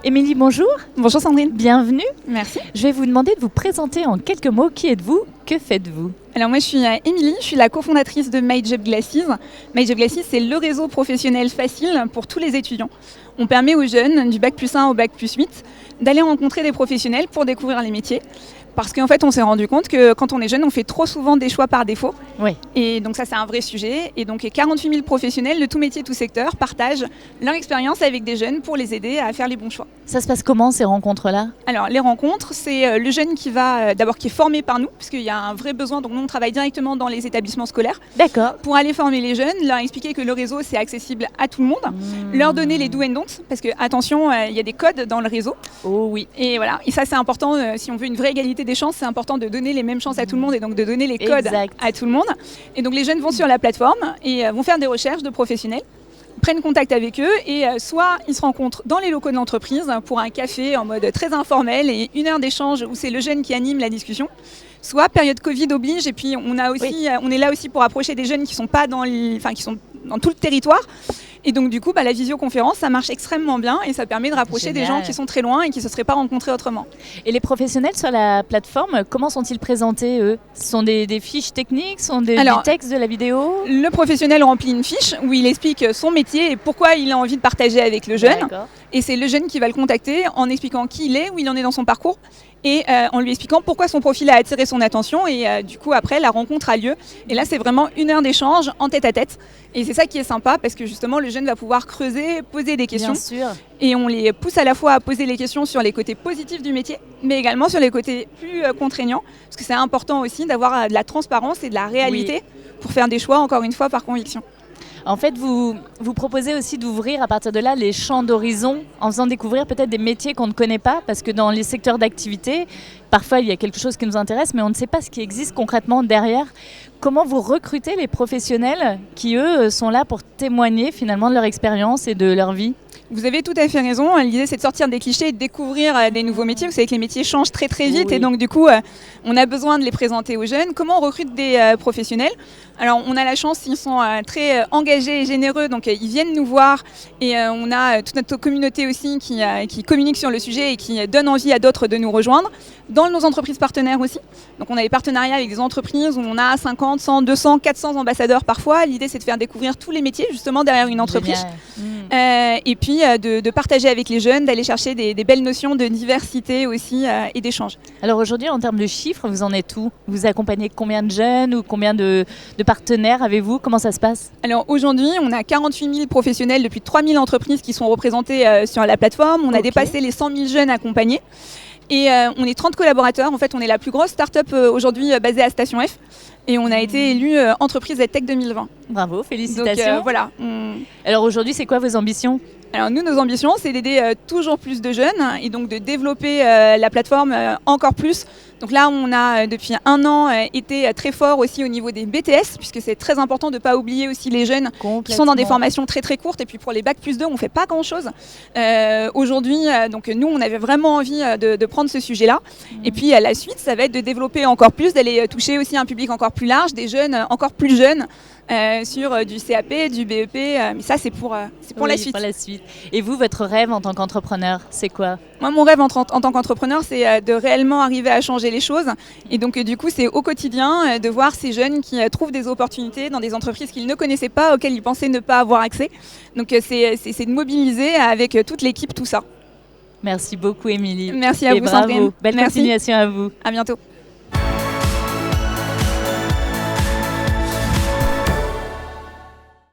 Émilie, bonjour. Bonjour Sandrine. Bienvenue. Merci. Je vais vous demander de vous présenter en quelques mots. Qui êtes-vous? Que faites-vous? Alors moi je suis Émilie, je suis la cofondatrice de MyJobGlasses. MyJobGlasses, c'est le réseau professionnel facile pour tous les étudiants. On permet aux jeunes du bac+1 au bac+8 d'aller rencontrer des professionnels pour découvrir les métiers. Parce qu'en fait, on s'est rendu compte que quand on est jeune, on fait trop souvent des choix par défaut. Oui. Et donc ça, c'est un vrai sujet. Et donc 48 000 professionnels de tout métier, tout secteur partagent leur expérience avec des jeunes pour les aider à faire les bons choix. Ça se passe comment, ces rencontres-là? Alors, les rencontres, c'est le jeune qui va d'abord qui est formé par nous, puisqu'il y a un vrai besoin. Donc nous, on travaille directement dans les établissements scolaires. D'accord. Pour aller former les jeunes, leur expliquer que le réseau, c'est accessible à tout le monde. Leur donner les do and don'ts, parce que, attention, il y a des codes dans le réseau. Oh oui. Et voilà, et ça c'est important, si on veut une vraie égalité des chances, c'est important de donner les mêmes chances à tout le monde et donc de donner les codes à tout le monde. Et donc les jeunes vont sur la plateforme et vont faire des recherches de professionnels, prennent contact avec eux et soit ils se rencontrent dans les locaux de l'entreprise pour un café en mode très informel et 1 heure d'échange où c'est le jeune qui anime la discussion. Soit période Covid oblige et puis on est là aussi pour approcher des jeunes qui sont pas qui sont dans tout le territoire. Et donc du coup, la visioconférence, ça marche extrêmement bien et ça permet de rapprocher des gens qui sont très loin et qui ne se seraient pas rencontrés autrement. Et les professionnels sur la plateforme, comment sont-ils présentés, eux? Ce sont des fiches techniques, ce sont des textes, de la vidéo? Le professionnel remplit une fiche où il explique son métier et pourquoi il a envie de partager avec le jeune. Et c'est le jeune qui va le contacter en expliquant qui il est, où il en est dans son parcours et en lui expliquant pourquoi son profil a attiré son attention et du coup après la rencontre a lieu et là c'est vraiment 1 heure d'échange en tête à tête et c'est ça qui est sympa parce que justement le jeune va pouvoir creuser, poser des questions. Bien sûr. Et on les pousse à la fois à poser les questions sur les côtés positifs du métier mais également sur les côtés plus contraignants parce que c'est important aussi d'avoir de la transparence et de la réalité pour faire des choix encore une fois par conviction. En fait, vous proposez aussi d'ouvrir à partir de là les champs d'horizon en faisant découvrir peut-être des métiers qu'on ne connaît pas parce que dans les secteurs d'activité, parfois il y a quelque chose qui nous intéresse mais on ne sait pas ce qui existe concrètement derrière. Comment vous recrutez les professionnels qui, eux, sont là pour témoigner finalement de leur expérience et de leur vie? Vous avez tout à fait raison. L'idée, c'est de sortir des clichés et de découvrir des nouveaux métiers. Vous savez que les métiers changent très très vite et donc du coup, on a besoin de les présenter aux jeunes. Comment on recrute des professionnels? Alors, on a la chance, ils sont très engagés et généreux, donc ils viennent nous voir et on a toute notre communauté aussi qui communique sur le sujet et qui donne envie à d'autres de nous rejoindre. Dans nos entreprises partenaires aussi. Donc, on a des partenariats avec des entreprises où on a 50, 100, 200, 400 ambassadeurs parfois. L'idée, c'est de faire découvrir tous les métiers justement derrière une entreprise. Et puis de partager avec les jeunes, d'aller chercher des belles notions de diversité aussi et d'échange. Alors aujourd'hui, en termes de chiffres, vous en êtes où? Vous accompagnez combien de jeunes ou combien de partenaires avez-vous? Comment ça se passe? Alors aujourd'hui, on a 48 000 professionnels depuis 3 000 entreprises qui sont représentés sur la plateforme. On a dépassé les 100 000 jeunes accompagnés. Et on est 30 collaborateurs. En fait, on est la plus grosse start-up aujourd'hui basée à Station F. Et on a été élu entreprise EdTech 2020. Bravo, félicitations. Donc voilà. Alors aujourd'hui, c'est quoi vos ambitions? Alors nous, nos ambitions, c'est d'aider toujours plus de jeunes et donc de développer la plateforme encore plus. Donc là, on a depuis 1 an été très fort aussi au niveau des BTS, puisque c'est très important de ne pas oublier aussi les jeunes qui sont dans des formations très très courtes. Et puis pour les bac+2, on ne fait pas grand-chose. Aujourd'hui, donc nous, on avait vraiment envie de prendre ce sujet-là. Et puis à la suite, ça va être de développer encore plus, d'aller toucher aussi un public encore plus large, des jeunes encore plus jeunes. Sur du CAP, du BEP, mais ça c'est pour la suite. Pour la suite. Et vous, votre rêve en tant qu'entrepreneur, c'est quoi? Moi, mon rêve en tant qu'entrepreneur, c'est de réellement arriver à changer les choses. Et donc du coup, c'est au quotidien de voir ces jeunes qui trouvent des opportunités dans des entreprises qu'ils ne connaissaient pas, auxquelles ils pensaient ne pas avoir accès. Donc c'est de mobiliser avec toute l'équipe tout ça. Merci beaucoup, Émilie. Merci à vous, bravo. Sandrine. Belle continuation à vous. À bientôt.